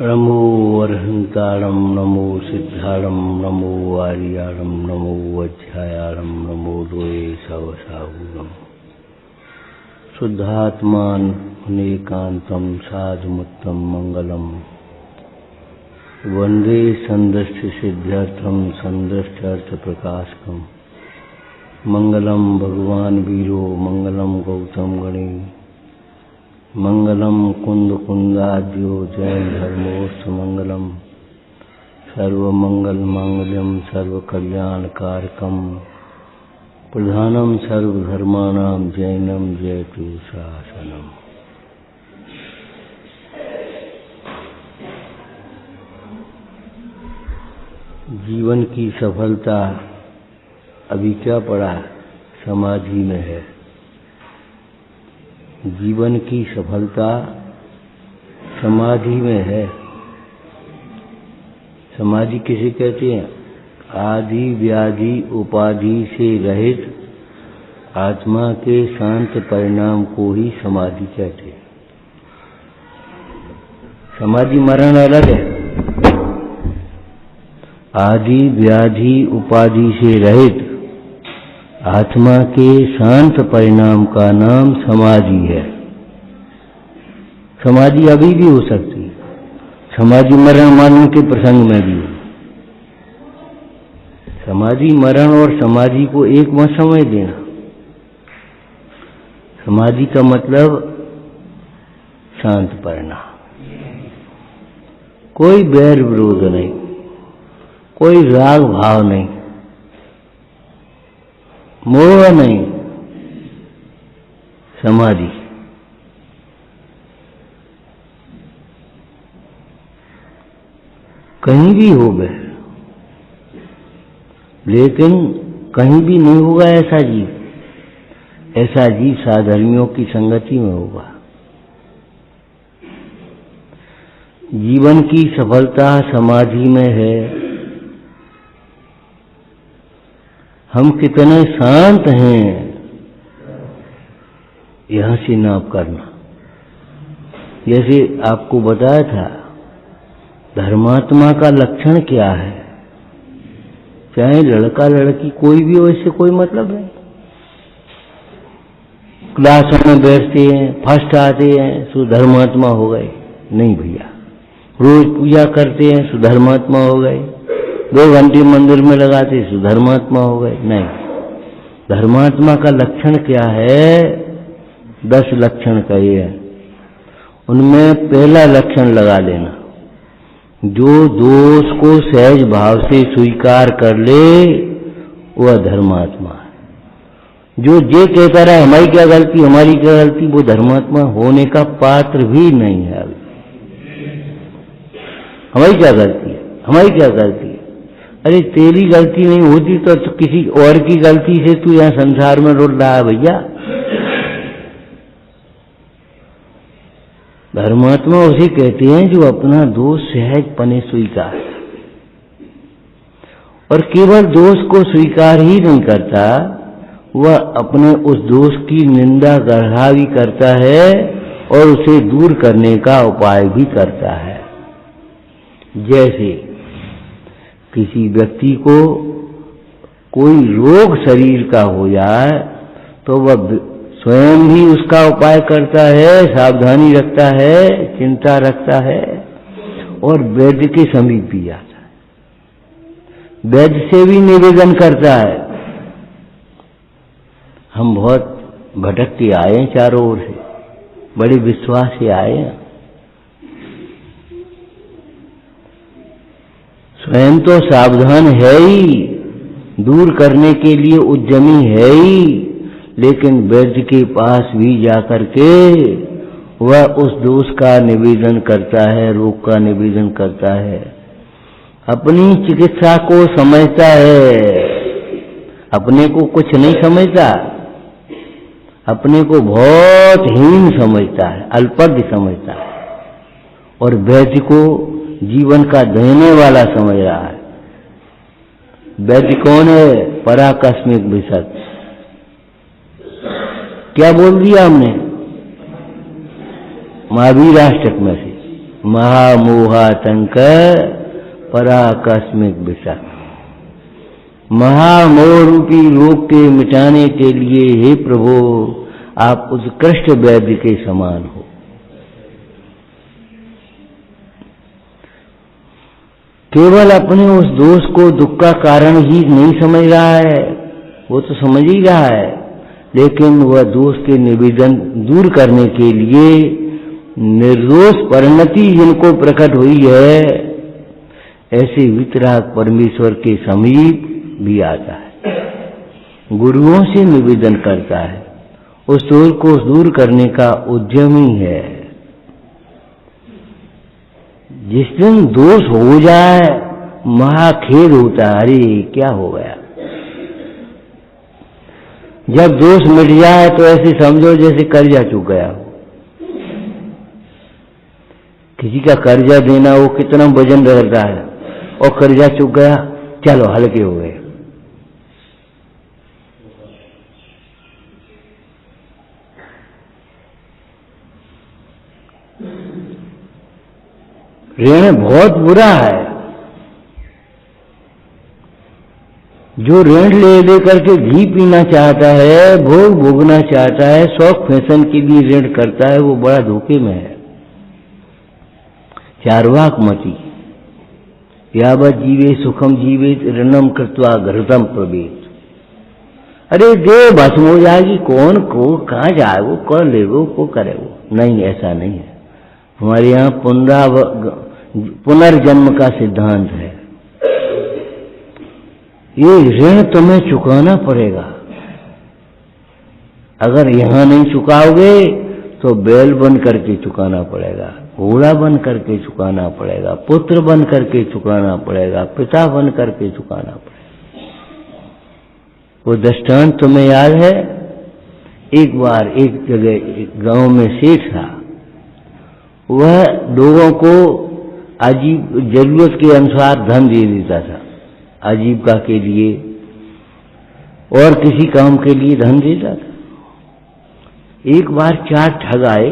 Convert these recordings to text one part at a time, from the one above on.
नमो अरहंताणं नमो सिद्धाणं नमो आर्याणं नमो वज्रायाणं नमो लोये सवसाहूणं शुद्धात्मान नेकांतं साधुमुत्तम मंगलम वंदे संदस्य सिद्ध्यर्थम संदस्यार्थ प्रकाशकम मंगलम भगवान वीरो मंगलम गौतम गणे मंगलम कुंद कुंदाद्यो जैन धर्मोस्त मंगलम सर्वमंगल मांगल्यम सर्वकल्याणकारकम प्रधानम सर्वधर्माणां जैनम जयतु शासनम। जीवन की सफलता अभी क्या पड़ा समाधि में है। जीवन की सफलता समाधि में है। समाधि किसे कहते हैं? आदि व्याधि उपाधि से रहित आत्मा के शांत परिणाम को ही समाधि कहते हैं। समाधि मरण अलग है। आदि व्याधि उपाधि से रहित आत्मा के शांत परिणाम का नाम समाधि है। समाधि अभी भी हो सकती है। समाधि मरण मानने के प्रसंग में भी। समाधि मरण और समाधि को एक मत समझ देना। समाधि का मतलब शांत परिणाम, कोई बैर विरोध नहीं, कोई राग भाव नहीं, मोह नहीं। समाधि कहीं भी हो गए, लेकिन कहीं भी नहीं होगा ऐसा जीव। ऐसा जीव साधर्मियों की संगति में होगा। जीवन की सफलता समाधि में है। हम कितने शांत हैं यहां से नाप करना। जैसे आपको बताया था, धर्मात्मा का लक्षण क्या है। चाहे लड़का लड़की कोई भी हो, इससे कोई मतलब नहीं। क्लासों में बैठते हैं, फर्स्ट आते हैं, सो धर्मात्मा हो गए। नहीं भैया, रोज पूजा करते हैं, सो धर्मात्मा हो गए। 2 घंटे मंदिर में लगाते, सो धर्मात्मा हो गए। नहीं, धर्मात्मा का लक्षण क्या है? 10 लक्षण कहे हैं। उनमें पहला लक्षण लगा लेना, जो दोष को सहज भाव से स्वीकार कर ले वह धर्मात्मा है। जो ये कहता रहा हमारी क्या गलती, हमारी क्या गलती, वो धर्मात्मा होने का पात्र भी नहीं है। अभी हमारी क्या गलती है, हमारी क्या गलती है? अरे तेरी गलती नहीं होती तो किसी और की गलती से तू यहाँ संसार में रुल रहा है भैया। धर्मात्मा उसे कहते हैं जो अपना दोष सहज पने स्वीकार, और केवल दोष को स्वीकार ही नहीं करता, वह अपने उस दोष की निंदा गढ़ा भी करता है और उसे दूर करने का उपाय भी करता है। जैसे किसी व्यक्ति को कोई रोग शरीर का हो जाए तो वह स्वयं भी उसका उपाय करता है, सावधानी रखता है, चिंता रखता है और वैद्य के समीप भी जाता है। वैद्य से भी निवेदन करता है। हम बहुत भटक के आए हैं, चारों ओर से बड़े विश्वास से आए हैं। स्वयं तो सावधान है ही, दूर करने के लिए उद्यमी है ही, लेकिन वैद्य के पास भी जाकर के वह उस दोष का निवेदन करता है, रोग का निवेदन करता है। अपनी चिकित्सा को समझता है, अपने को कुछ नहीं समझता, अपने को बहुत हीन समझता है, अल्पज्ञ समझता है, और वैद्य को जीवन का देने वाला समझ रहा है। वैद्य कौन है? पराकस्मिक विशद। क्या बोल दिया हमने? महावीराष्टक में से, महामोहातंक पराकस्मिक विषा। महामोह रूपी रोग के मिटाने के लिए हे प्रभु आप उत्कृष्ट वैद्य के समान हो। केवल अपने उस दोष को दुख का कारण ही नहीं समझ रहा है, वो तो समझ ही रहा है, लेकिन वह दोष के निवेदन दूर करने के लिए निर्दोष परिणति जिनको प्रकट हुई है, ऐसे वितराग परमेश्वर के समीप भी आता है, गुरुओं से निवेदन करता है, उस दोष को दूर करने का उद्यमी है। जिस दिन दोष हो जाए महाखेद होता है, अरे क्या हो गया। जब दोष मिट जाए तो ऐसे समझो जैसे कर्जा चूक गया। किसी का कर्जा देना वो कितना वजन रहता है, और कर्जा चूक गया, चलो हल्के हो गए। ऋण बहुत बुरा है। जो ऋण ले करके घी पीना चाहता है, भोग भोगना चाहता है, शौक फैशन के लिए ऋण करता है, वो बड़ा धोखे में है। चार्वाक मति यावत जीवे सुखम जीवित ऋणम कृत्वा घृतम प्रवेश। अरे दे भस्म हो जाएगी, कौन को कहाँ जाए, वो कौन ले वो करे वो। नहीं, ऐसा नहीं है। हमारे यहाँ पुनर्जन्म का सिद्धांत है। ये ऋण तुम्हें चुकाना पड़ेगा। अगर यहां नहीं चुकाओगे तो बैल बन करके चुकाना पड़ेगा, घोड़ा बन करके चुकाना पड़ेगा, पुत्र बन करके चुकाना पड़ेगा, पिता बन करके चुकाना पड़ेगा। वो दृष्टांत तुम्हें याद है? एक बार एक जगह गांव में सेठ था, वह लोगों को अजीब जरूरत के अनुसार धन दे देता था, आजीविका के लिए और किसी काम के लिए धन देता था। एक बार 4 ठग आए,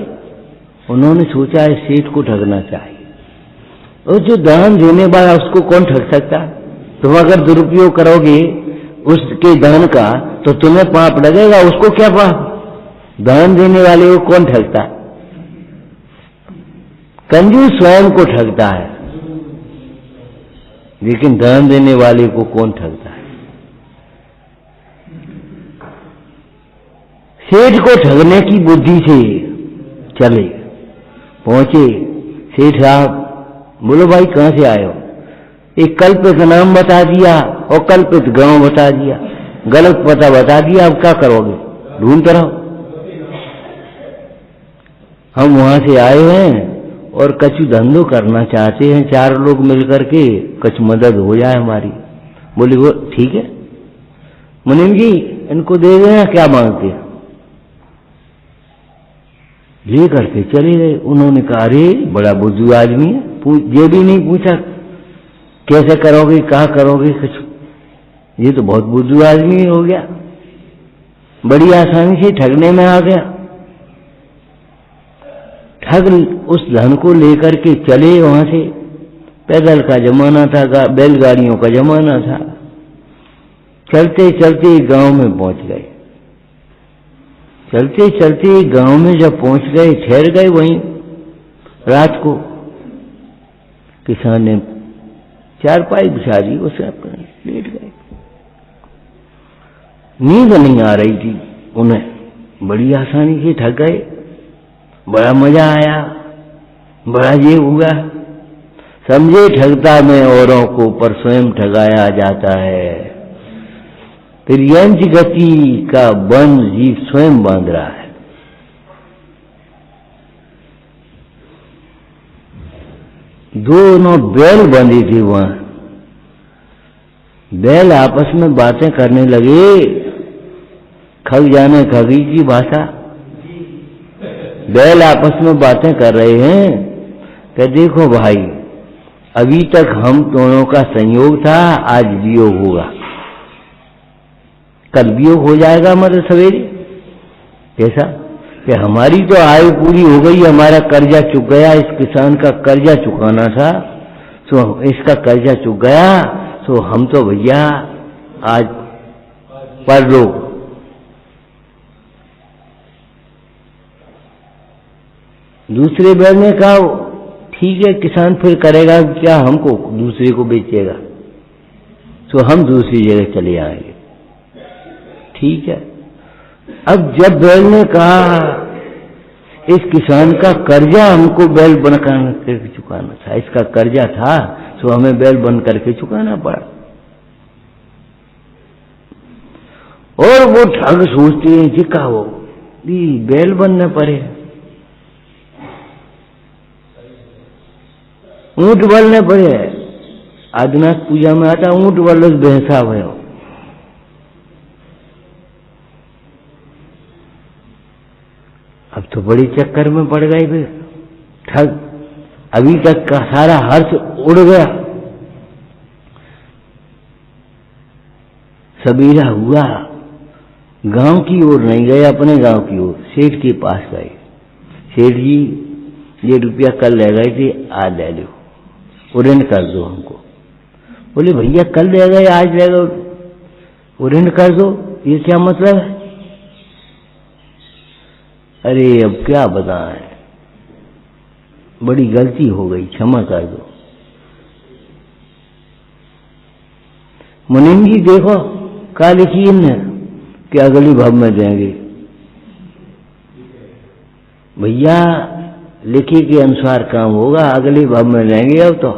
उन्होंने सोचा इस सेठ को ठगना चाहिए, और जो दान देने वाला उसको कौन ठग सकता। तुम अगर दुरुपयोग करोगे उसके दान का तो तुम्हें पाप लगेगा, उसको क्या पाप। दान देने वाले को कौन ठगता। कंजूस स्वयं को ठगता है, लेकिन दान देने वाले को कौन ठगता है। सेठ को ठगने की बुद्धि से चले, पहुंचे। सेठ साहब, बोलो भाई कहां से आए हो। एक कल्पित नाम बता दिया और कल्पित गांव बता दिया, गलत पता बता दिया। अब क्या करोगे, ढूंढते रहो। हम वहां से आए हैं और कछु धंधो करना चाहते हैं, 4 लोग मिलकर के, कुछ मदद हो जाए हमारी। बोले वो ठीक है मुनीम जी, इनको दे देना, क्या मांगते हैं। ले करके चले गए। उन्होंने कहा अरे बड़ा बुद्धू आदमी है, ये भी नहीं पूछा कैसे करोगे, कहाँ करोगे, कुछ। ये तो बहुत बुद्धू आदमी हो गया, बड़ी आसानी से ठगने में आ गया। ठग उस धन को लेकर के चले वहां से। पैदल का जमाना था, बैलगाड़ियों का जमाना था। चलते चलते गांव में पहुंच गए। चलते चलते गांव में जब पहुंच गए, ठहर गए वहीं रात को। किसान ने चारपाई बिछा दी, उसे अपने लेट गए। नींद नहीं आ रही थी उन्हें, बड़ी आसानी से ठग गए। बड़ा मजा आया, बड़ा ये हुआ। समझे ठगता में औरों को, पर स्वयं ठगाया जाता है। फिर यंज गति का बंध जीव स्वयं बांध रहा है। दोनों बैल बंधे थे वहां। बैल आपस में बातें करने लगे, खग जाने खगी की भाषा। बैल आपस में बातें कर रहे हैं कि देखो भाई, अभी तक हम दोनों का संयोग था, आज वियोग होगा, कल वियोग हो जाएगा, मतलब सवेरे। कैसा कि हमारी तो आय पूरी हो गई, हमारा कर्जा चुक गया, इस किसान का कर्जा चुकाना था, तो इसका कर्जा चुक गया, तो हम तो भैया आज पर लो। दूसरे बैल ने कहा ठीक है, किसान फिर करेगा क्या, हमको दूसरे को बेचेगा, तो हम दूसरी जगह चले आएंगे। ठीक है। अब जब बैल ने कहा इस किसान का कर्जा हमको बैल बन करके चुकाना था, इसका कर्जा था तो हमें बैल बन करके चुकाना पड़ा। और वो ठग सोचते हैं जी का हो बैल बनना पड़े, ऊंट बलने पड़े। आदिनाथ पूजा में आता ऊंट बल भैंसा भयो। अब तो बड़ी चक्कर में पड़ गए फिर ठग। अभी तक का सारा हर्ष उड़ गया। सबेरा हुआ, गांव की ओर नहीं गए, अपने गांव की ओर सेठ के पास गए। सेठ जी ये रुपया कल ले गए थे, आज ले लो, ऋण कर दो हमको। बोले भैया कल ले गए आज ले गए, ऋण कर दो, ये क्या मतलब है? अरे अब क्या बताएं, बड़ी गलती हो गई, क्षमा कर दो। मुनीम जी देखो क्या लिखी इनने कि अगली भाव में देंगे। भैया लिखी के अनुसार काम होगा, अगली भाव में देंगे। अब तो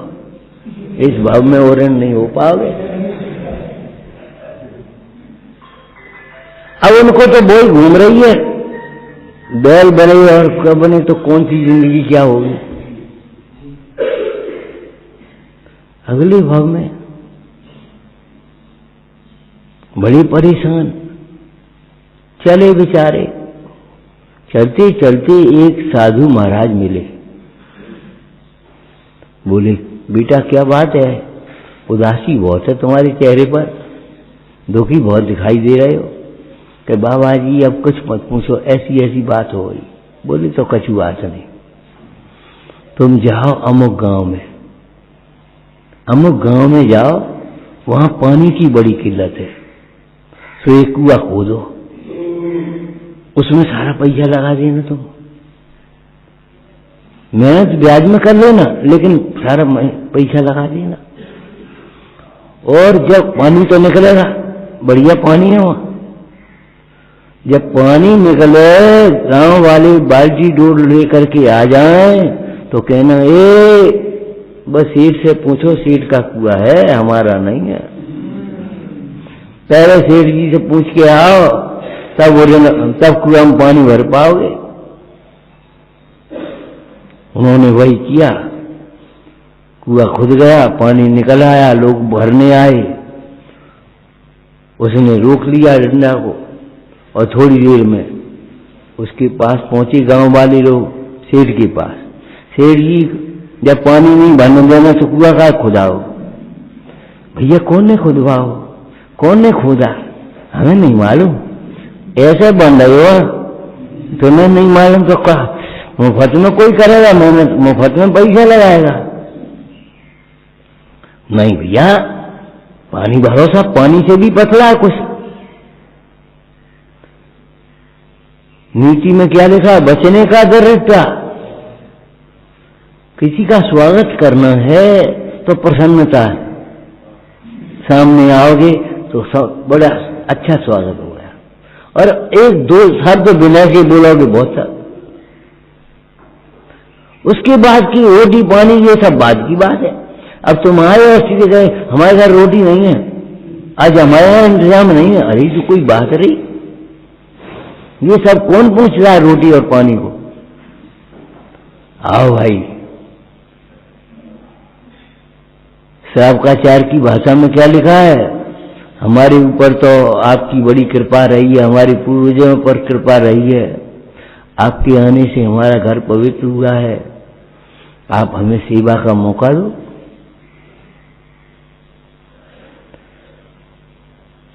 इस भाव में और नहीं हो पाओगे। अब उनको तो बोल घूम रही है, बैल बने और कब बने तो कौन सी जिंदगी क्या होगी। अगले भाव में बड़ी परेशान चले बेचारे। चलते चलते एक साधु महाराज मिले। बोले बेटा क्या बात है, उदासी बहुत है तुम्हारे चेहरे पर, दुखी बहुत दिखाई दे रहे हो। कि बाबा जी अब कुछ मत पूछो, ऐसी ऐसी बात हो गई। बोले तो कछु बात नहीं, तुम जाओ अमुक गांव में, अमुक गांव में जाओ, वहां पानी की बड़ी किल्लत है, तो एक कुआं खोदो, उसमें सारा पैसा लगा देना, तुम मेहनत ब्याज में कर लेना, लेकिन सारा पैसा लगा देना। और जब पानी तो निकलेगा, बढ़िया पानी है वहां, जब पानी निकले गांव वाले बाल्टी डोल लेकर के आ जाएं तो कहना बस सेठ से पूछो, सेठ का कुआं है, हमारा नहीं है। पहले सेठ जी से पूछ के आओ, तब कुआं में पानी भर पाओगे। उन्होंने वही किया, कुआं खुद गया, पानी निकल आया, लोग भरने आए। उसने रोक लिया डंडा को और थोड़ी देर में उसके पास पहुंचे गांव वाले लोग सेठ के पास। सेठ जी जब पानी नहीं भरने देना तो कुआं का खुदाओ। भैया कौन ने खुदवाओ, कौन ने खोदा, हमें नहीं मालूम, ऐसे बन रहे हो, तुम्हें नहीं मालूम तो कहा मुफ्त में कोई करेगा, मेहनत मुफ्त में पैसा लगाएगा। नहीं भैया पानी भरोसा, पानी से भी पतला है कुछ। नीति में क्या लिखा, बचने का दरिद्रता। किसी का स्वागत करना है तो प्रसन्नता है, सामने आओगे तो सब बड़ा अच्छा स्वागत हो गया। और एक दो शब्द बिना के बोलोगे बहुत सब, उसके बाद की रोटी पानी ये सब बाद की बात है। अब तुम आए और सीधे गए हमारे घर रोटी नहीं है, आज हमारे यहाँ इंतजाम नहीं है, अरे तो कोई बात रही। ये सब कौन पूछ रहा है रोटी और पानी को? आओ भाई, श्रावकाचार्य की भाषा में क्या लिखा है, हमारे ऊपर तो आपकी बड़ी कृपा रही है, हमारे पूर्वजों पर कृपा रही है, आपके आने से हमारा घर पवित्र हुआ है, आप हमें सेवा का मौका दो।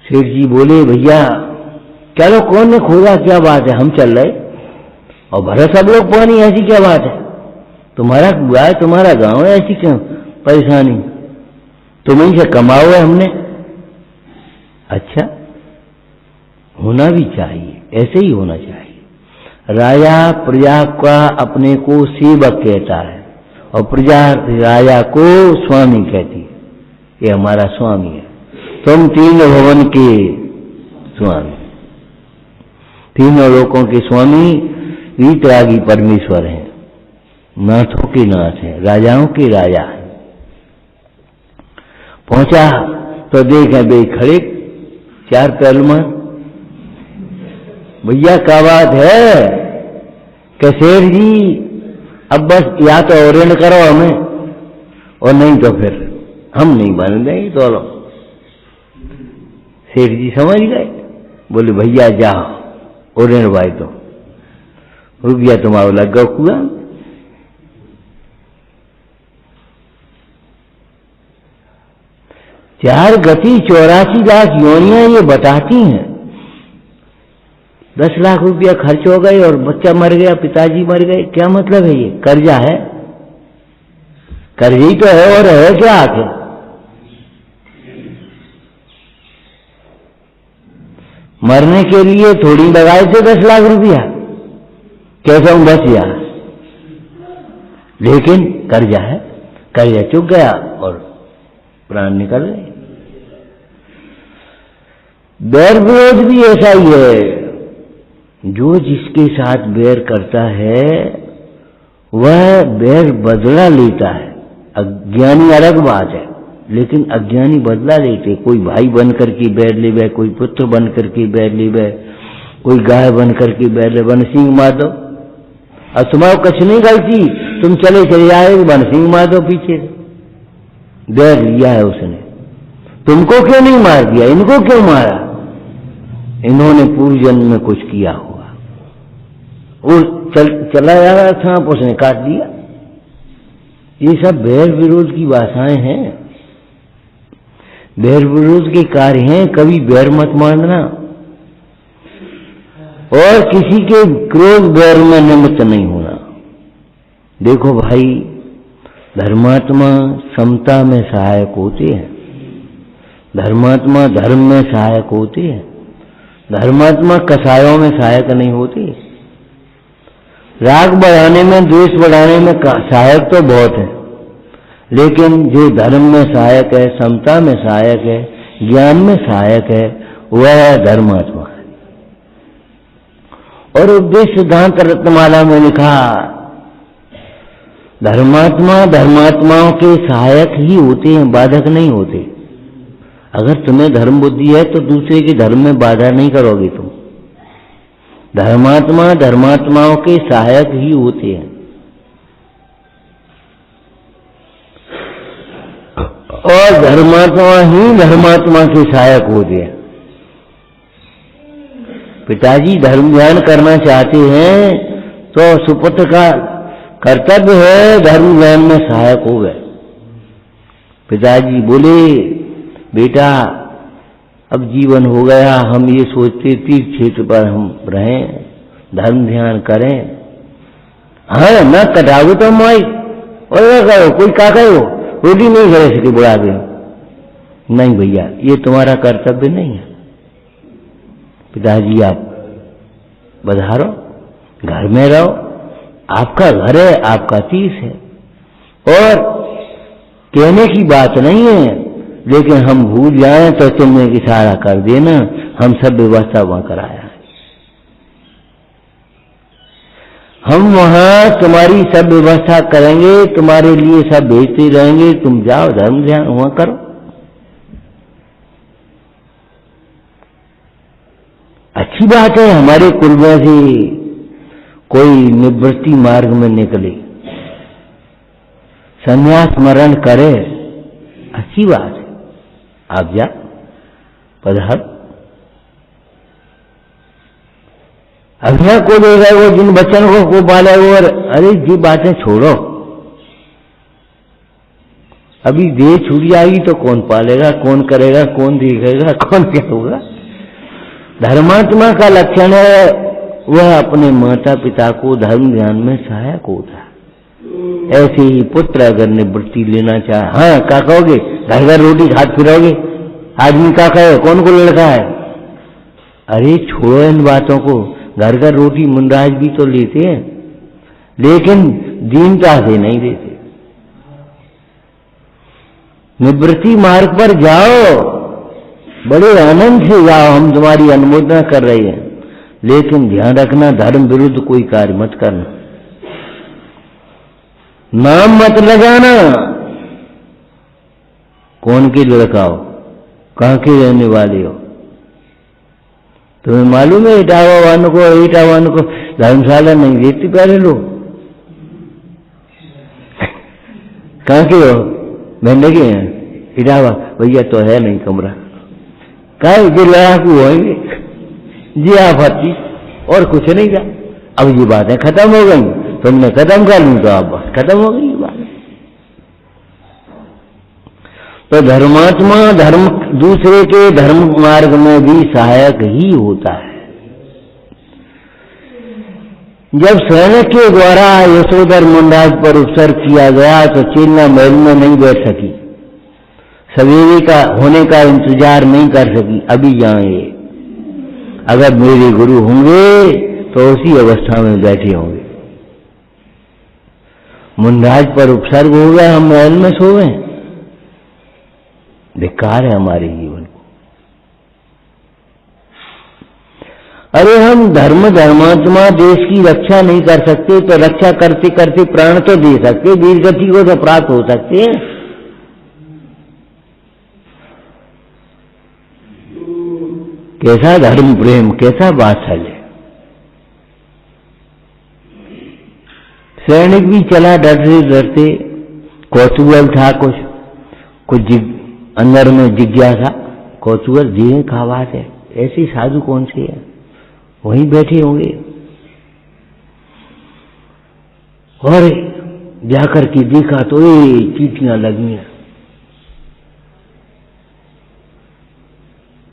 सेठ जी बोले भैया चलो, कौन ने खोदा, क्या बात है, हम चल रहे। और भरा सब लोग पानी, ऐसी क्या बात है? तुम्हारा बुआ है, तुम्हारा गांव है, ऐसी क्यों परेशानी? तुम्हीं से कमाओ है हमने। अच्छा, होना भी चाहिए, ऐसे ही होना चाहिए। राजा प्रजा का अपने को सेवक कहता है और प्रजा राजा को स्वामी कहती है। ये हमारा स्वामी है, तुम तीन भवन के स्वामी, तीनों लोकों के स्वामी वीतरागी परमेश्वर हैं, नाथों के नाथ हैं, राजाओं के राजा हैं। पहुंचा तो देखे बे खड़े चार पहलवान। भैया क्या बात है? कि शेर जी अब बस या तो ऋण करो हमें और नहीं तो फिर हम नहीं बन देंगे। तो लो शेर जी समझ गए, बोले भैया जाओ ऋण भाई, तो रुपया तुम्हारा लग गया कुआ। चार गति 84 लाख योनियां ये बताती हैं। 10 लाख रुपया खर्च हो गए और बच्चा मर गया, पिताजी मर गए, क्या मतलब है? ये कर्जा है, कर्ज ही तो है, और है क्या आखिर? मरने के लिए थोड़ी लगाए थे 10 लाख रुपया, कैसा हूं बच गया, लेकिन कर्जा है, कर्जा चुक गया और प्राण निकल गए। बैर विरोध भी ऐसा ही है। जो जिसके साथ बैर करता है वह बैर बदला लेता है। अज्ञानी अलग बात है, लेकिन अज्ञानी बदला लेते। कोई भाई बन करके बैर ले बे, कोई पुत्र बन करके बैर ले बे, कोई गाय बन करके बैर ले, वन सिंह मार दो। अब तुम्हारा कुछ नहीं गलती, तुम चले आए वन सिंह मार दो पीछे। बैर लिया है उसने, तुमको क्यों नहीं मार दिया? इनको क्यों मारा? इन्होंने पूर्व जन्म में कुछ किया हुआ, वो चला जा रहा था, उसने काट दिया। ये सब बैर विरोध की भाषाएं हैं, बैर विरोध के कार्य हैं। कभी बैर मत मानना और किसी के क्रोध बैर में निमित्त नहीं होना। देखो भाई, धर्मात्मा समता में सहायक होते हैं, धर्मात्मा धर्म में सहायक होते हैं, धर्मात्मा कसायों में सहायक नहीं होते। राग बढ़ाने में, द्वेष बढ़ाने में सहायक तो बहुत है, लेकिन जो धर्म में सहायक है, समता में सहायक है, ज्ञान में सहायक है, वह धर्मात्मा है। और उपदेश सिद्धांत रत्नमाला में लिखा, धर्मात्मा धर्मात्माओं के सहायक ही होते हैं, बाधक नहीं होते। अगर तुम्हें धर्म बुद्धि है तो दूसरे के धर्म में बाधा नहीं करोगे तुम। धर्मात्मा धर्मात्माओं के सहायक ही होते हैं। और धर्मात्मा ही धर्मात्मा के सहायक होते हैं। पिताजी धर्म ज्ञान करना चाहते हैं तो सुपुत्र का कर्तव्य है धर्म ज्ञान में सहायक हो गए। पिताजी बोले, बेटा अब जीवन हो गया, हम ये सोचते तीर्थ क्षेत्र पर हम रहें, धर्म ध्यान करें। हाँ न कटाओ तो माई और क्या करो, कोई का कहो, रोटी नहीं करे सके बुढ़ापे। नहीं भैया, ये तुम्हारा कर्तव्य नहीं है। पिताजी आप बधारो, घर में रहो, आपका घर है, आपका तीर्थ है। और कहने की बात नहीं है, लेकिन हम भूल जाएं तो तुमने इशारा कर देना, हम सब व्यवस्था वहां कराया है। हम वहां तुम्हारी सब व्यवस्था करेंगे, तुम्हारे लिए सब भेजते रहेंगे, तुम जाओ धर्म ध्यान वहां करो। अच्छी बात है, हमारे कुल में से कोई निवृत्ति मार्ग में निकले, संन्यास स्मरण करे, अच्छी बात है। आप जा पधार। अभिया को देगा वो जिन बच्चों को पाला वो, और अरे जी बातें छोड़ो, अभी देह छूट जाएगी तो कौन पालेगा, कौन करेगा, कौन देखेगा, कौन क्या होगा। धर्मात्मा का लक्षण है वह अपने माता पिता को धर्म ज्ञान में सहायक होता है। ऐसे ही पुत्र अगर निवृत्ति लेना चाहे, हाँ क्या कहोगे, घर घर रोटी हाथ फिरोगे, आदमी क्या कहे, कौन को लड़का है? अरे छोड़ो इन बातों को, घर घर रोटी मुंडराज भी तो लेते हैं, लेकिन दीनता से नहीं देते। निवृत्ति मार्ग पर जाओ, बड़े आनंद से जाओ, हम तुम्हारी अनुमोदना कर रहे हैं, लेकिन ध्यान रखना धर्म विरुद्ध कोई कार्य मत करना, नाम मत लगाना। कौन के लड़का हो, कहां के रहने वाले हो, तुम्हें मालूम है इटावा को धर्मशाला नहीं देती पहले लोग। कहां के हो, बहने के हैं, इटावा भैया तो है नहीं कमरा, कहा जो लड़ाकू होंगे जी आपत्ति और कुछ नहीं था। अब ये बातें खत्म हो गई, तुमने खत्म कर ली तो अब बस खत्म हो गई ये बात। तो धर्मात्मा धर्म दूसरे के धर्म मार्ग में भी सहायक ही होता है। जब सैनिक के द्वारा यशोधर मुंडराज पर उपसर्ग किया गया तो चेन्नई महल में नहीं बैठ सकी, सवेरे का होने का इंतजार नहीं कर सकी, अभी जाएंगे। अगर मेरे गुरु होंगे तो उसी अवस्था में बैठे होंगे। मुंडराज पर उपसर्ग हो गया, हम महल में सो गए, बेकार है हमारे जीवन को। अरे हम धर्मात्मा देश की रक्षा नहीं कर सकते तो रक्षा करते करते प्राण तो दे सकते, वीर गति को तो प्राप्त हो सकते हैं। कैसा धर्म प्रेम, कैसा वात्सल्य। सैनिक भी चला डरते डरते, कौतूहल था, कुछ अंदर में जिज्ञासा, कौतूहल जी का बात है, ऐसी साधु कौन से है, वहीं बैठे होंगे। और जाकर के देखा तो ये चींटियां लगी हैं,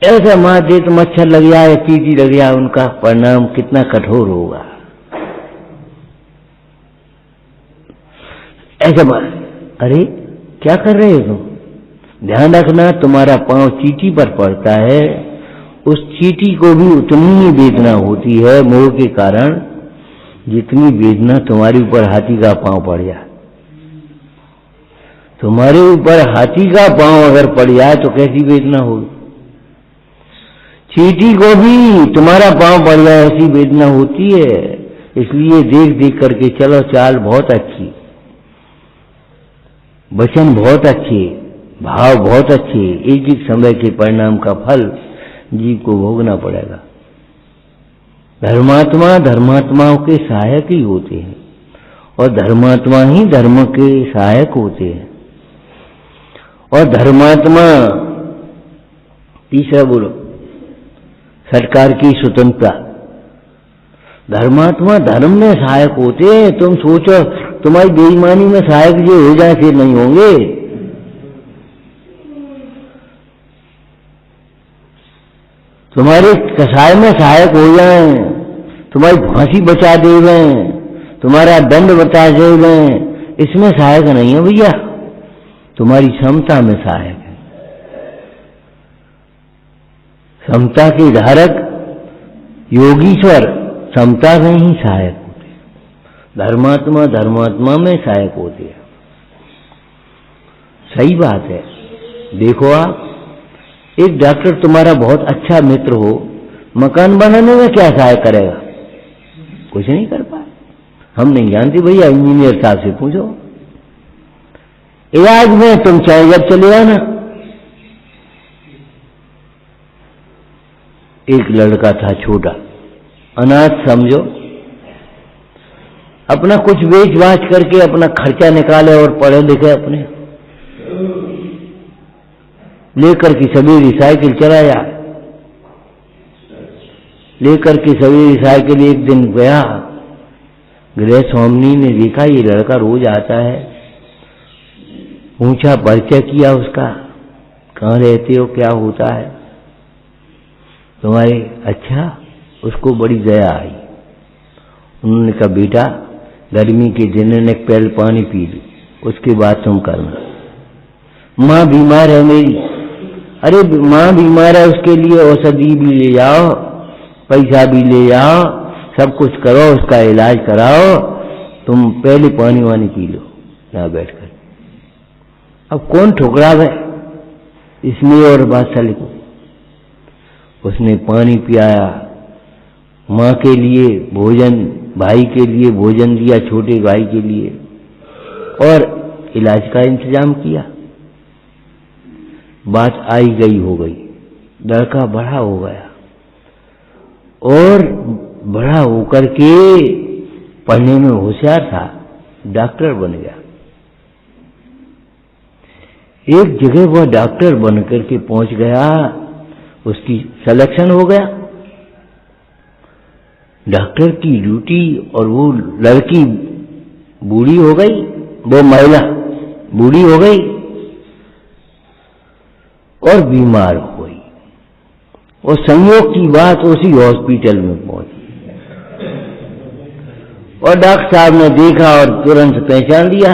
ऐसा मारते तो मच्छर लग जाए, चींटी लग जाए, उनका परिणाम कितना कठोर होगा। ऐसा अरे क्या कर रहे हो तुम, ध्यान रखना तुम्हारा पांव चींटी पर पड़ता है, उस चींटी को भी उतनी ही वेदना होती है मोह के कारण जितनी वेदना तुम्हारे ऊपर हाथी का पांव पड़ जाए। तुम्हारे ऊपर हाथी का पांव अगर पड़ जाए तो कैसी वेदना होगी, चींटी को भी तुम्हारा पांव पड़ जाए ऐसी वेदना होती है। इसलिए देख देख करके चलो, चाल बहुत अच्छी, वचन बहुत अच्छे, भाव बहुत अच्छे, एक एक समय के परिणाम का फल जीव को भोगना पड़ेगा। धर्मात्मा धर्मात्माओं के सहायक ही होते हैं और धर्मात्मा ही धर्म के सहायक होते हैं। और धर्मात्मा, तीसरा बोलो, सरकार की स्वतंत्रता। धर्मात्मा धर्म में सहायक होते हैं। तुम सोचो तुम्हारी बेईमानी में सहायक जो हो जाए फिर नहीं होंगे। तुम्हारे कसाय में सहायक हो जाए, तुम्हारी फांसी बचा देवे, तुम्हारा दंड बचा देवे, इसमें सहायक नहीं है भैया, तुम्हारी समता में सहायक है। समता के धारक योगीश्वर समता में ही सहायक होते हैं। धर्मात्मा धर्मात्मा में सहायक होते हैं। सही बात है। देखो आप, एक डॉक्टर तुम्हारा बहुत अच्छा मित्र हो, मकान बनाने में क्या सहायता करेगा? कुछ नहीं कर पाए। हम नहीं जानते भैया, इंजीनियर साहब से पूछो। इलाज में तुम चाहे जब चले आना। एक लड़का था छोटा, अनाथ समझो, अपना कुछ बेच बाच करके अपना खर्चा निकाले और पढ़े लिखे अपने, लेकर के सवेरे साइकिल चलाया, लेकर के सवेरे साइकिल एक दिन गया। गृह स्वामिनी ने देखा ये लड़का रोज आता है, पूछा, परिचय किया उसका, कहाँ रहते हो, क्या होता है तुम्हारे? अच्छा, उसको बड़ी दया आई, उन्होंने कहा बेटा गर्मी के दिन ने पहले पानी पी लो, उसके बाद तुम करना। माँ बीमार है मेरी। अरे माँ बीमार है, उसके लिए औषधि भी ले जाओ, पैसा भी ले जाओ, सब कुछ करो, उसका इलाज कराओ, तुम पहले पानी वानी पी लो यहाँ बैठकर। अब कौन ठुकरावे इसमें और बादशाह को। उसने पानी पियाया, माँ के लिए भोजन, भाई के लिए भोजन दिया, छोटे भाई के लिए, और इलाज का इंतजाम किया। बात आई गई हो गई, लड़का बड़ा हो गया और बड़ा होकर के पढ़ने में होशियार था, डॉक्टर बन गया। एक जगह वह डॉक्टर बनकर के पहुंच गया, उसकी सिलेक्शन हो गया डॉक्टर की ड्यूटी, और वो लड़की बूढ़ी हो गई, वो महिला बूढ़ी हो गई और बीमार हो गई, और संयोग की बात उसी हॉस्पिटल में पहुंची। और डॉक्टर साहब ने देखा और तुरंत पहचान लिया,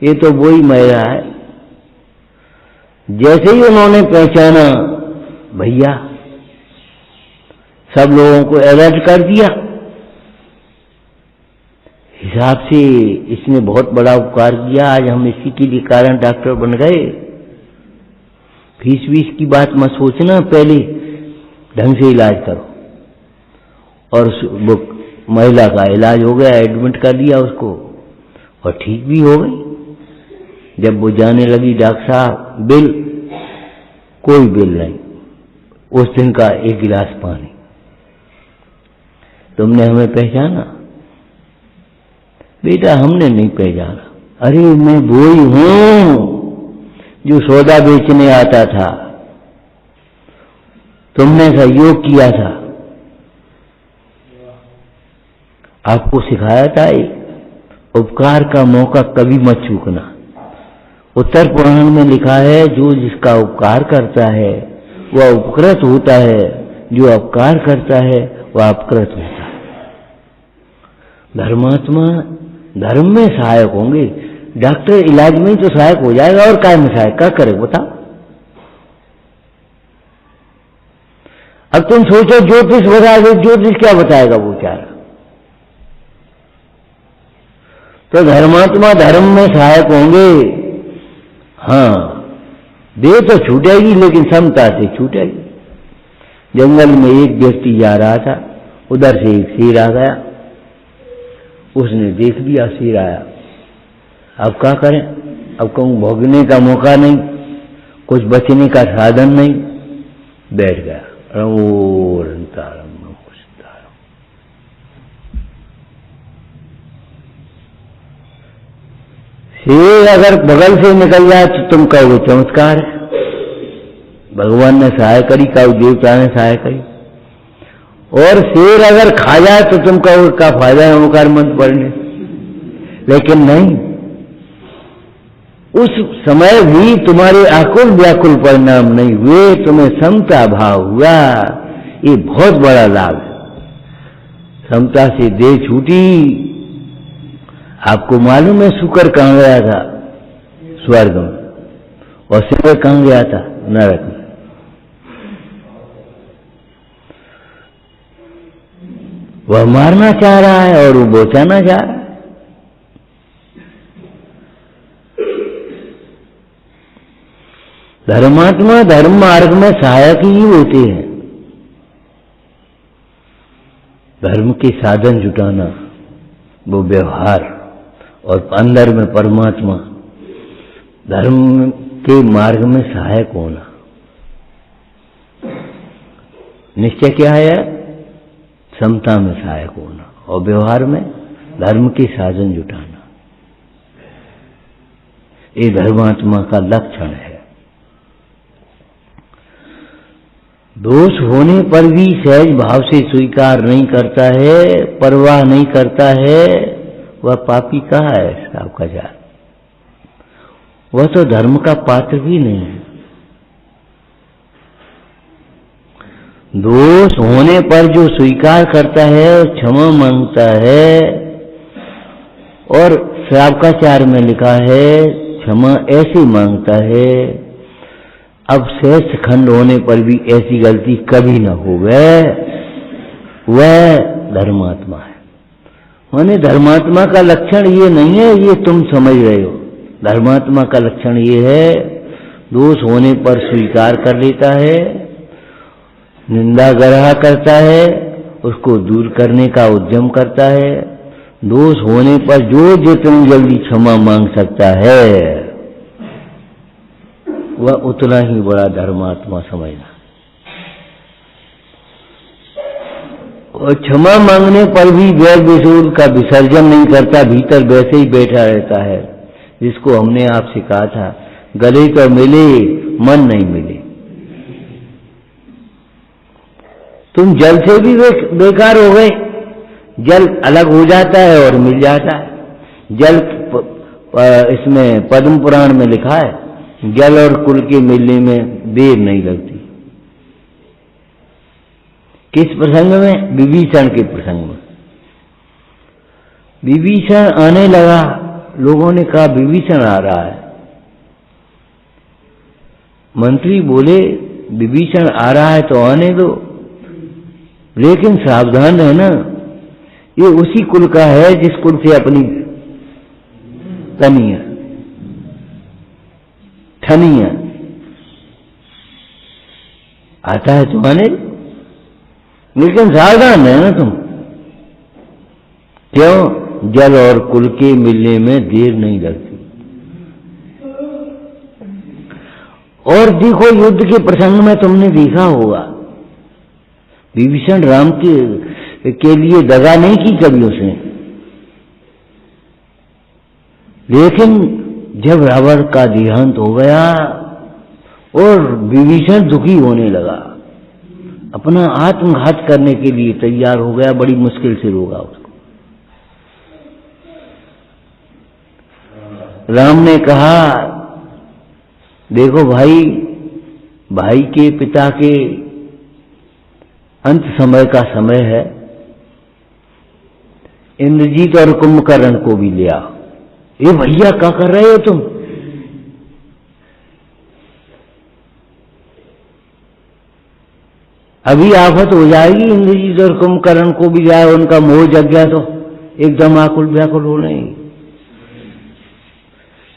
ये तो वही महिला है। जैसे ही उन्होंने पहचाना, भैया सब लोगों को अलर्ट कर दिया। हिसाब से इसने बहुत बड़ा उपकार किया, आज हम इसी के लिए कारण डॉक्टर बन गए। फीस वीस की बात मत सोचना, पहले ढंग से इलाज करो। और वो महिला का इलाज हो गया, एडमिट कर दिया उसको, और ठीक भी हो गई। जब वो जाने लगी, डॉक्टर साहब बिल, कोई बिल नहीं, उस दिन का एक गिलास पानी। तुमने हमें पहचाना? बेटा हमने नहीं पहचाना। अरे मैं वही हूं जो सौदा बेचने आता था, तुमने सहयोग किया था, आपको सिखाया था उपकार का मौका कभी मत चूकना। उत्तर पुराण में लिखा है, जो जिसका उपकार करता है वह उपकृत होता है, जो अपकार करता है वह अपकृत होता है। धर्मात्मा धर्म में सहायक होंगे, डॉक्टर इलाज में तो सहायक हो जाएगा, और काय में सहायक क्या करे बताओ। अब तुम सोचो ज्योतिष बता दो, ज्योतिष क्या बताएगा वो बेचारा। तो धर्मात्मा धर्म में सहायक होंगे। हाँ, देह तो छूटेगी लेकिन समता से छूटेगी। जंगल में एक व्यक्ति जा रहा था, उधर से एक शेर आ गया, उसने देख लिया शेर आया, अब क्या करें, अब कहूं भोगने का मौका नहीं, कुछ बचने का साधन नहीं, बैठ गया। शेर अगर बगल से निकल जाए तो तुम कहोगे चमत्कार है, भगवान ने सहाय करी, कहो देवता ने सहाय करी। और शेर अगर खा जाए तो तुम कहोगे क्या फायदा है ओंकार मंत्र पढ़ने। लेकिन नहीं, उस समय भी तुम्हारे आकुल व्याकुल परिणाम नहीं हुए, तुम्हें समता भाव हुआ, ये बहुत बड़ा लाभ है। समता से देह छूटी। आपको मालूम है शुक्र कहां गया था? स्वर्ग में। और सिंह कहां गया था? नरक में। वह मारना चाह रहा है और वो बचाना चाह रहा है। धर्मात्मा धर्म मार्ग में सहायक ही होते हैं। धर्म के साधन जुटाना, वो व्यवहार, और अंदर में परमात्मा, धर्म के मार्ग में सहायक होना। निश्चय क्या है? समता में सहायक होना, और व्यवहार में धर्म के साधन जुटाना। ये धर्मात्मा का लक्षण है। दोष होने पर भी सहज भाव से स्वीकार नहीं करता है, परवाह नहीं करता है, वह पापी कहाँ है आपका जान? वह तो धर्म का पात्र भी नहीं है। दोष होने पर जो स्वीकार करता है, क्षमा मांगता है, और श्रावकाचार में लिखा है क्षमा ऐसे मांगता है, अब शेष खंड होने पर भी ऐसी गलती कभी न हो, वह धर्मात्मा है। माने धर्मात्मा का लक्षण ये नहीं है, ये तुम समझ रहे हो। धर्मात्मा का लक्षण ये है, दोष होने पर स्वीकार कर लेता है, निंदा ग्रह करता है, उसको दूर करने का उद्यम करता है। दोष होने पर जो जितनी जल्दी क्षमा मांग सकता है, वह उतना ही बड़ा धर्मात्मा समझना। और क्षमा मांगने पर भी वैर विरोध का विसर्जन नहीं करता, भीतर वैसे ही बैठा रहता है, जिसको हमने आपसे कहा था, गले तो मिले मन नहीं मिले। तुम जल से भी बेकार हो गए, जल अलग हो जाता है और मिल जाता है। जल इसमें पद्म पुराण में लिखा है, जल और कुल के मिलने में देर नहीं लगती। किस प्रसंग में? विभीषण के प्रसंग में। विभीषण आने लगा, लोगों ने कहा विभीषण आ रहा है। मंत्री बोले विभीषण आ रहा है तो आने दो, लेकिन सावधान रहना, ये उसी कुल का है जिस कुल से अपनी तनिया ठनिया आता है तो आने, लेकिन सावधान रहना तुम। क्यों? जल और कुल के मिलने में देर नहीं लगती। और देखो, युद्ध के प्रसंग में तुमने देखा होगा, विभीषण राम के लिए दगा नहीं की कभी उसने, लेकिन जब रावण का देहांत हो गया और विभीषण दुखी होने लगा, अपना आत्मघात करने के लिए तैयार हो गया, बड़ी मुश्किल से रोका उसको। राम ने कहा देखो भाई, भाई के पिता के अंत समय का समय है, इंद्रजीत और कुंभकर्ण को भी लिया। ये भैया क्या कर रहे हो तुम? अभी आफत हो जाएगी, इंद्रजीत और कुंभकर्ण को भी जाए, उनका मोह जग गया तो एकदम आकुल व्याकुल हो रहे हैं।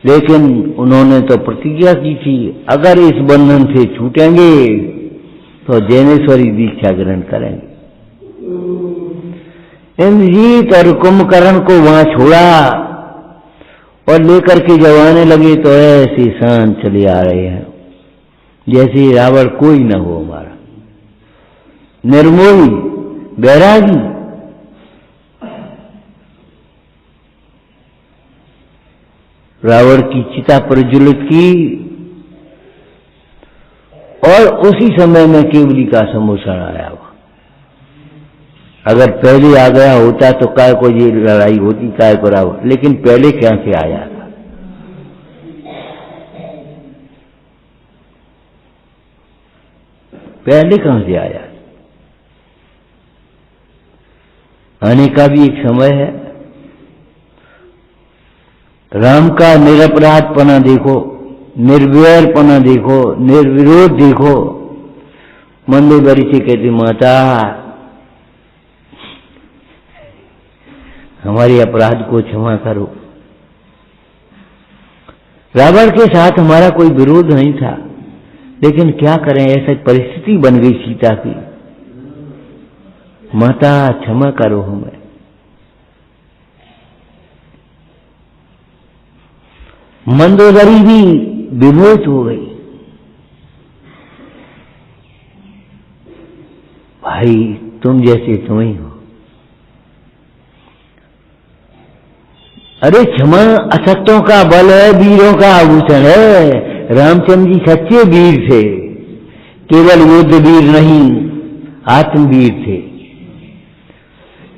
लेकिन उन्होंने तो प्रतिज्ञा की थी, अगर इस बंधन से छूटेंगे तो जैनेश्वरी दीक्षा ग्रहण करेंगे। इंद्रजीत और कुंभकर्ण को वहां छोड़ा और लेकर के जब आने लगे तो ऐसे शान चले आ रहे हैं जैसे रावण कोई न हो हमारा, निर्मोही बैरागी। रावण की चिता प्रज्वलित की और उसी समय में केवली का सम्मोचन आया हुआ। अगर पहले आ गया होता तो काय को ये लड़ाई होती, काय को रावण, लेकिन पहले क्या से आया था? पहले कहां से आया? आने का भी एक समय है। राम का निरपराधपना देखो, निर्वैरपना देखो, निर्विरोध देखो। मंदोदरी से कहती, माता हमारे अपराध को क्षमा करो। रावण के साथ हमारा कोई विरोध नहीं था, लेकिन क्या करें, ऐसी परिस्थिति बन गई सीता की। माता क्षमा करो हमें। मंदोदरी भी विमोहित हो गई। भाई तुम जैसे तुम ही हो। अरे क्षमा असक्तों का बल है, वीरों का आभूषण है। रामचंद्र जी सच्चे वीर थे, केवल युद्ध वीर नहीं, आत्मवीर थे।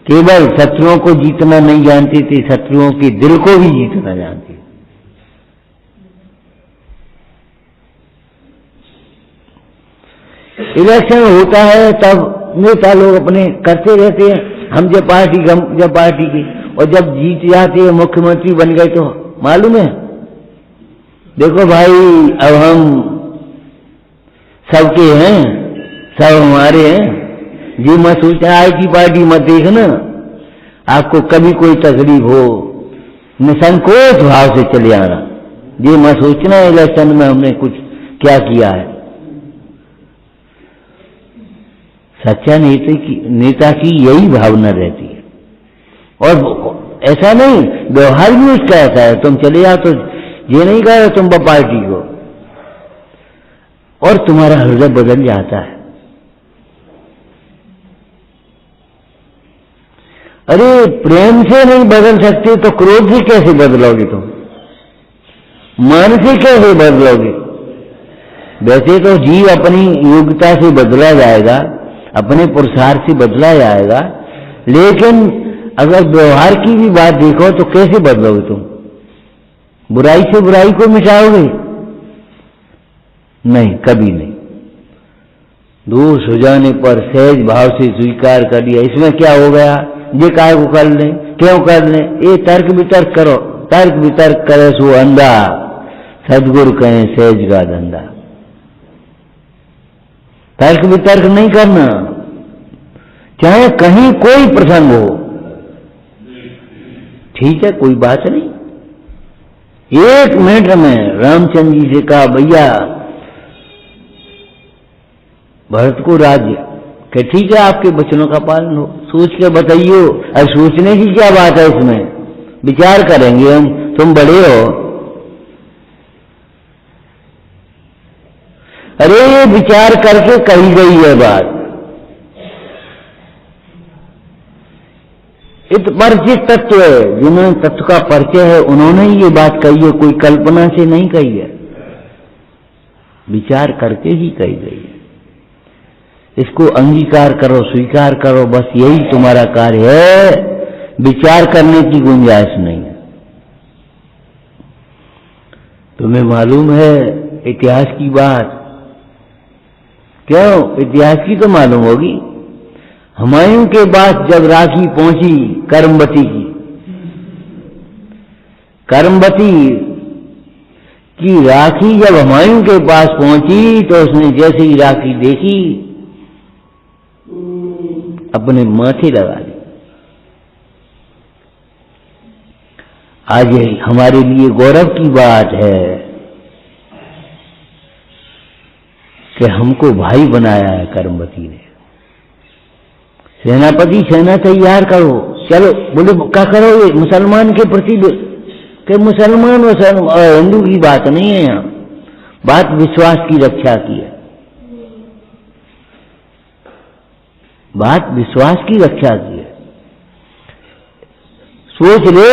केवल शत्रुओं को जीतना नहीं जानते थे, शत्रुओं के दिल को भी जीतना जानते। इलेक्शन होता है तब नेता लोग अपने करते रहते हैं, हम जब पार्टी की, और जब जीत जाते हैं मुख्यमंत्री बन गए तो मालूम है, देखो भाई अब हम सबके हैं, सब हमारे हैं, जी मत सोचना आज की पार्टी मत देखना, आपको कभी कोई तकलीफ हो निसंकोच भाव से चले आना, ये मत सोचना इलेक्शन में हमने कुछ क्या किया है। सच्चा नेता की यही भावना रहती है, और ऐसा नहीं, व्यवहार भी उसका ऐसा है, तुम चले जाओ तो ये नहीं कहा तुम पार्टी को, और तुम्हारा हृदय बदल जाता है। अरे प्रेम से नहीं बदल सकते तो क्रोध से कैसे बदलोगे तुम, मान से कैसे बदलोगे। वैसे तो जीव अपनी योग्यता से बदला जाएगा, अपने पुरुषार्थ से बदला जाएगा, लेकिन अगर व्यवहार की भी बात देखो तो कैसे बदलोगे तुम, बुराई से बुराई को मिटाओगे नहीं, कभी नहीं। दोष हो जाने पर सहज भाव से स्वीकार कर लिया, इसमें क्या हो गया, ये काय को कर लें, क्यों कर लें, ये तर्क वितर्क करो, तर्क वितर्क करे सो अंधा, सदगुरु कहें सहज का धंधा। तर्क वितर्क नहीं करना, चाहे कहीं कोई प्रसंग हो, ठीक है कोई बात नहीं। 1 मिनट में रामचंद्र जी से कहा भैया भरत को राज्य, कि ठीक है आपके वचनों का पालन हो, सोच के बताइयो। अब सोचने की क्या बात है, इसमें विचार करेंगे हम, तुम बड़े हो। अरे ये विचार करके कही गई है बात, इत परिचित तत्व है, जिन्होंने तत्व का परिचय है उन्होंने ही ये बात कही है, कोई कल्पना से नहीं कही है, विचार करके ही कही गई है। इसको अंगीकार करो, स्वीकार करो, बस यही तुम्हारा कार्य है, विचार करने की गुंजाइश नहीं है। तुम्हें मालूम है इतिहास की बात, क्यों इतिहास की तो मालूम होगी। हुमायूं के पास जब राखी पहुंची करमबती की राखी जब हुमायूं के पास पहुंची तो उसने जैसे ही राखी देखी अपने माथे लगा ली। आज हमारे लिए गौरव की बात है कि हमको भाई बनाया है करमबती ने। सेनापति सेना तैयार करो, चलो बोले क्या करोगे मुसलमान के प्रति, कि मुसलमान हिंदू की बात नहीं है, यहाँ बात विश्वास की रक्षा की है, बात विश्वास की रक्षा की है। सोच ले,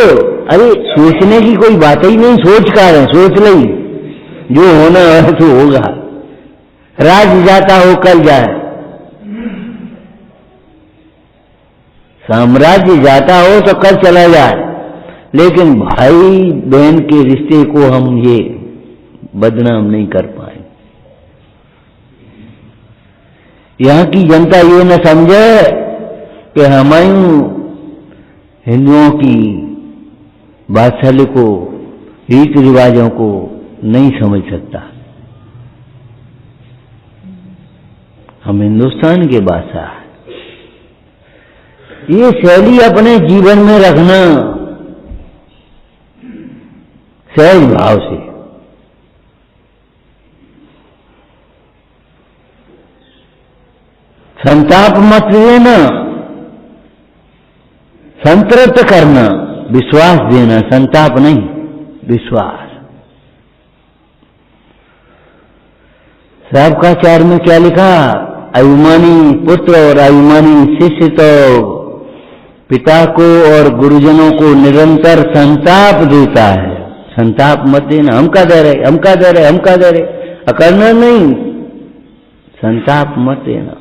अरे सोचने की कोई बात ही नहीं, सोच का है, सोच ले, जो होना है तो होगा। राज्य जाता हो कल जाए, साम्राज्य जाता हो तो कल चला जाए, लेकिन भाई बहन के रिश्ते को हम ये बदनाम नहीं कर पाए। यहाँ की जनता ये न समझे कि हुमायूं हिंदुओं की बात्सल्य को, रीति रिवाजों को नहीं समझ सकता। हम हिंदुस्तान के बादशाह, ये शैली अपने जीवन में रखना सहज भाव से। संताप मत देना, संतृप्त करना, विश्वास देना, संताप नहीं विश्वास। शाब्काचार्य में क्या लिखा, अभिमानी पुत्र और अभिमानी शिष्य तो पिता को और गुरुजनों को निरंतर संताप देता है। संताप मत देना, हम का दे रहे, हम का दे रहे, हम का दे रहे, अकड़ना नहीं, संताप मत देना,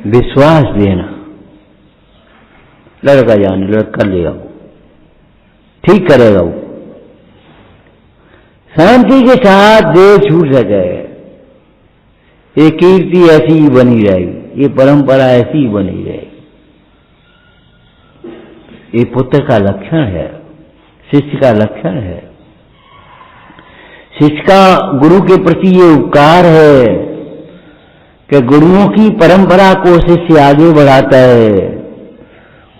विश्वास देना। लड़का जाने लड़का कर लेगा, वो ठीक करेगा, वो शांति के साथ देह छूट सके। ये कीर्ति ऐसी ही बनी रहेगी, ये परंपरा ऐसी ही बनी रहेगी। ये पुत्र का लक्षण है, शिष्य का लक्षण है। शिष्य का गुरु के प्रति ये उपकार है कि गुरुओं की परंपरा को शिष्य आगे बढ़ाता है,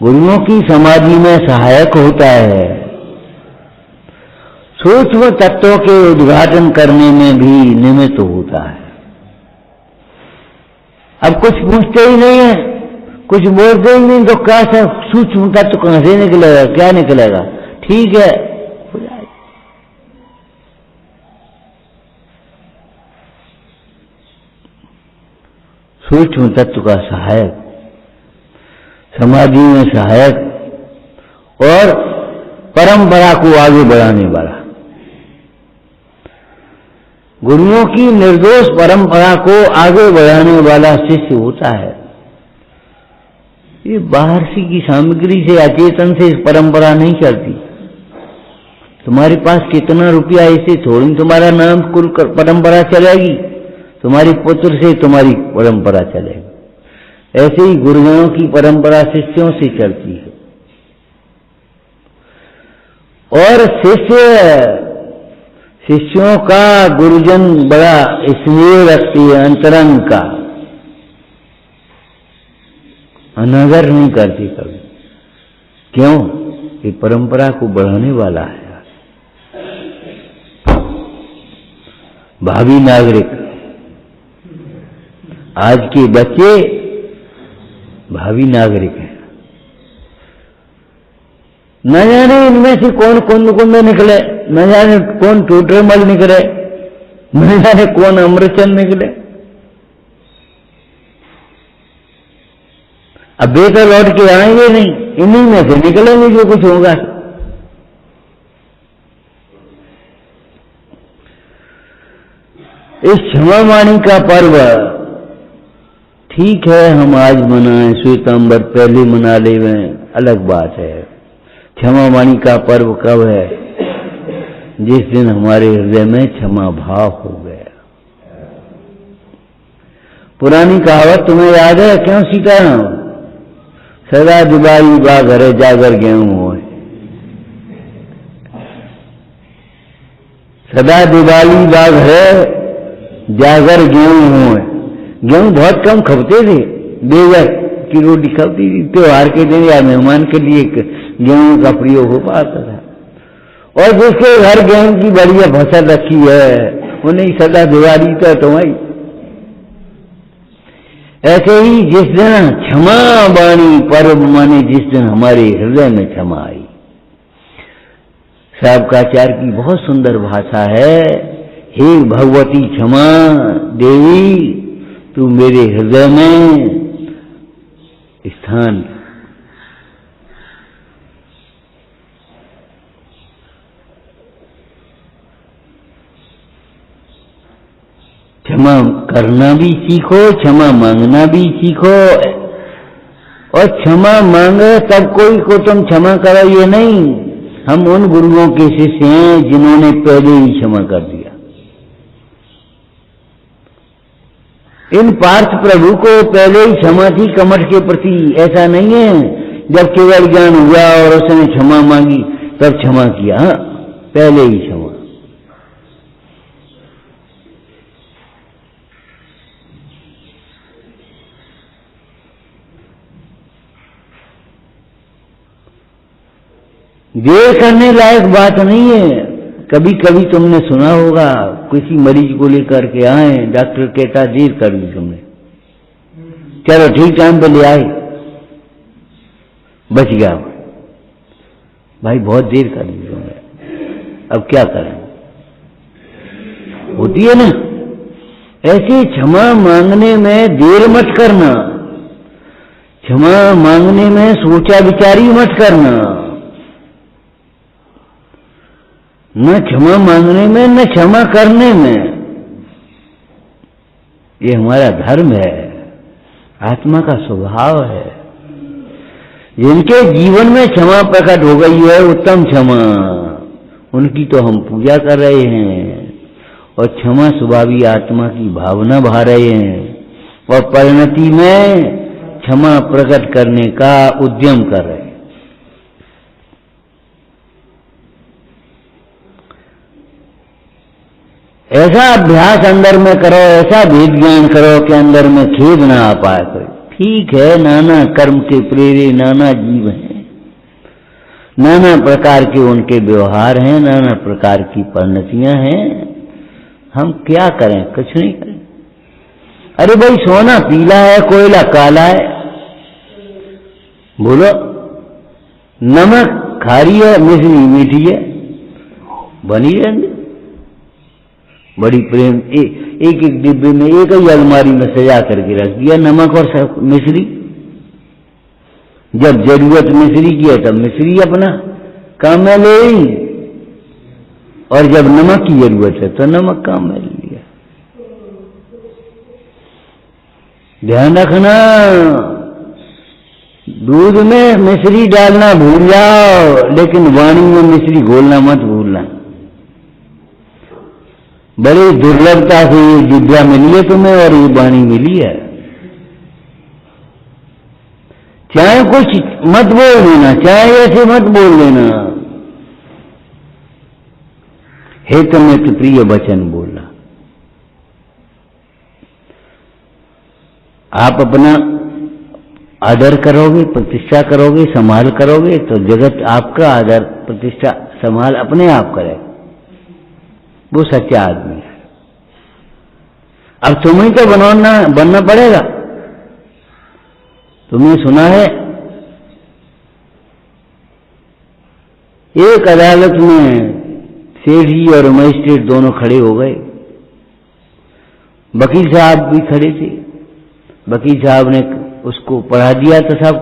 गुरुओं की समाधि में सहायक होता है, सूक्ष्म तत्वों के उद्घाटन करने में भी निमित्त होता है। अब कुछ पूछते ही नहीं है, कुछ बोलते ही नहीं, तो क्या सूक्ष्म तत्व कहां से निकलेगा, क्या निकलेगा? ठीक है, सूक्ष्म तत्व का सहायक, समाधि में सहायक और परंपरा को आगे बढ़ाने वाला, गुरुओं की निर्दोष परंपरा को आगे बढ़ाने वाला शिष्य होता है। ये बाहर से की सामग्री से, अचेतन से इस परंपरा नहीं चलती। तुम्हारे पास कितना रुपया, ऐसे थोड़ी तुम्हारा नाम कुल परंपरा चलेगी, तुम्हारी पुत्र से तुम्हारी परंपरा चलेगी। ऐसे ही गुरुजनों की परंपरा शिष्यों से चलती है। और शिष्यों का गुरुजन बड़ा स्नेह रखती है, अंतरंग का, अनादर नहीं करती कभी। क्यों? ये परंपरा को बढ़ाने वाला है। भावी नागरिक, आज के बच्चे भावी नागरिक हैं। न जाने इनमें से कौन कुंद निकले, न जाने कौन टूटरमल निकले, न जाने कौन अमृतचंद निकले। अब बेटा लौट के आएंगे नहीं, इन्हीं में से निकलेंगे जो कुछ होगा। इस क्षमा वाणी का पर्व ठीक है, हम आज मनाएं, श्वेतांबर पहले मना ले, अलग बात है। क्षमा वाणी का पर्व कब है? जिस दिन हमारे हृदय में क्षमा भाव हो गया। पुरानी कहावत तुम्हें याद है? क्यों सीताराम? सदा दिवाली बा घरे जागर गेहूं हो, सदा दिवाली बा घरे जागर गेहूं हो। गेहूं बहुत कम खपते थे, बेगर की रोटी खपती थी। त्योहार के दिन या मेहमान के लिए गेहूं का प्रयोग हो पाता था। और जिसके घर गेहूं की बढ़िया फसल रखी है, उन्हें सदा दिवाली तो तुम्हारी। ऐसे ही जिस दिन क्षमा वाणी पर्व माने, जिस दिन हमारे हृदय में क्षमा आई। साबकाचार्य की बहुत सुंदर भाषा है, हे भगवती क्षमा देवी, तू मेरे हृदय में स्थान। क्षमा करना भी सीखो, क्षमा मांगना भी सीखो। और क्षमा मांगे तब कोई को तुम क्षमा करो, ये नहीं। हम उन गुरुओं के शिष्य हैं जिन्होंने पहले ही क्षमा कर दिया। इन पार्थ प्रभु को पहले ही क्षमा थी कमठ के प्रति। ऐसा नहीं है जब केवल ज्ञान हुआ और उसने क्षमा मांगी तब क्षमा किया। हाँ, पहले ही क्षमा। देर करने लायक बात नहीं है। कभी कभी तुमने सुना होगा, किसी मरीज को लेकर के आए, डॉक्टर कहता देर कर दी तुमने, चलो ठीक टाइम पे ले आए, बच गया। भाई बहुत देर कर दी तुमने, अब क्या करें? होती है ना। ऐसे क्षमा मांगने में देर मत करना, क्षमा मांगने में सोचा विचारी मत करना। न क्षमा मांगने में न क्षमा करने में। ये हमारा धर्म है, आत्मा का स्वभाव है। जिनके जीवन में क्षमा प्रकट हो गई है, उत्तम क्षमा, उनकी तो हम पूजा कर रहे हैं। और क्षमा स्वभावी आत्मा की भावना भा रहे हैं और परिणति में क्षमा प्रकट करने का उद्यम कर रहे हैं। ऐसा अभ्यास अंदर में करो, ऐसा भेद ज्ञान करो कि अंदर में खेद ना आ पाए कोई। ठीक है, नाना कर्म के प्रेरे नाना जीव हैं, नाना प्रकार के उनके व्यवहार हैं, नाना प्रकार की परिणतियां हैं। हम क्या करें? कुछ नहीं करें। अरे भाई, सोना पीला है, कोयला काला है, बोलो नमक खारी है, मिश्री मीठी है, बनी रहेंगे। बड़ी प्रेम एक एक डिब्बे में, एक ही अलमारी में सजा करके रख दिया नमक और मिश्री। जब जरूरत मिश्री की है तब मिश्री अपना काम में ले ली, और जब नमक की जरूरत है तो नमक काम में ले लिया। ध्यान रखना, दूध में मिश्री डालना भूल जाओ, लेकिन वाणी में मिश्री घोलना मत भूलना। बड़ी दुर्लभता से ये विद्या मिली है तुम्हें और ये वाणी मिली है। चाहे कुछ मत बोल देना, चाहे ऐसे मत बोल देना, हित मित प्रिय वचन बोलना। आप अपना आदर करोगे, प्रतिष्ठा करोगे, संभाल करोगे तो जगत आपका आदर प्रतिष्ठा संभाल अपने आप करेगा। वो सच्चा आदमी है। अब तुम्हें तो बनना पड़ेगा। तुमने सुना है एक अदालत में सेठ जी और मजिस्ट्रेट दोनों खड़े हो गए। वकील साहब भी खड़े थे। वकील साहब ने उसको पढ़ा दिया था सब।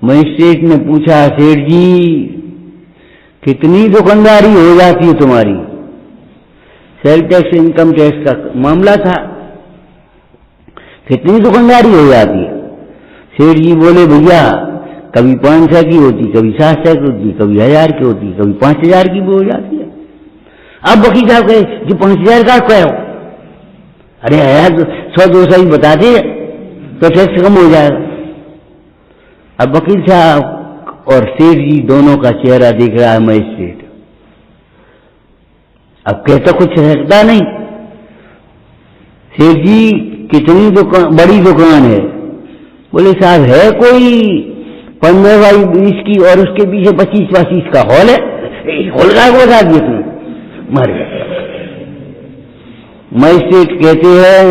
मजिस्ट्रेट ने पूछा, सेठ जी कितनी दुकानदारी हो जाती है तुम्हारी? सेल टैक्स इनकम टैक्स का मामला था। कितनी दुकानदारी हो जाती है? सेठ जी बोले, भैया कभी 500 की होती, कभी 700 की होती, कभी 1000 की होती, कभी 5000 की भी हो जाती है। अब वकील साहब कहे जी 5000 का कहो। अरे यार 100-200 ही बता दे तो टैक्स कम हो जाएगा। अब वकील साहब और सेठ जी दोनों का चेहरा दिख रहा है मजिस्ट्रेट। अब कहता कुछ सकता नहीं। सेठ जी कितनी बड़ी दुकान है? बोले साहब है कोई 15 बाई 20 की और उसके पीछे 25-25 का हॉल है। हॉल का बता दिए तुम, मर गए। मजिस्ट्रेट कहते हैं,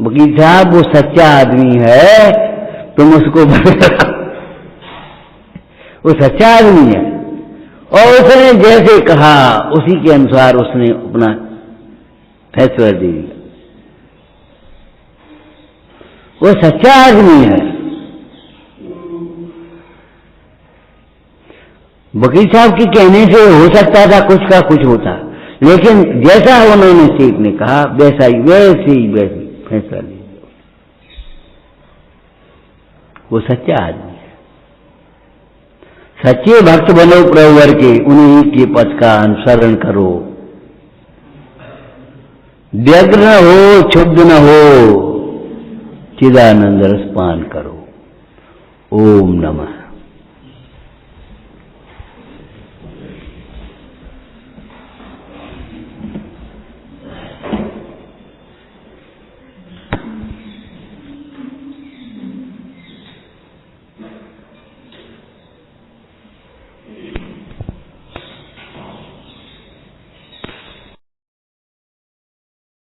वकील साहब वो सच्चा आदमी है, तुम उसको वो सच्चा आदमी है। और उसने जैसे कहा उसी के अनुसार उसने अपना फैसला दे दिया। वो सच्चा आदमी है। वकील साहब के कहने से हो सकता था कुछ का कुछ होता, लेकिन जैसा उन्होंने सेठ ने कहा वैसे ही फैसला ले दिया। वो सच्चा आदमी है। सच्चे भक्त बनो प्रभुवर के, उन्हीं के पथ का अनुसरण करो। व्यग्र न हो, क्षुब्ध न हो, चिदानंद रस पान करो। ओम नमः।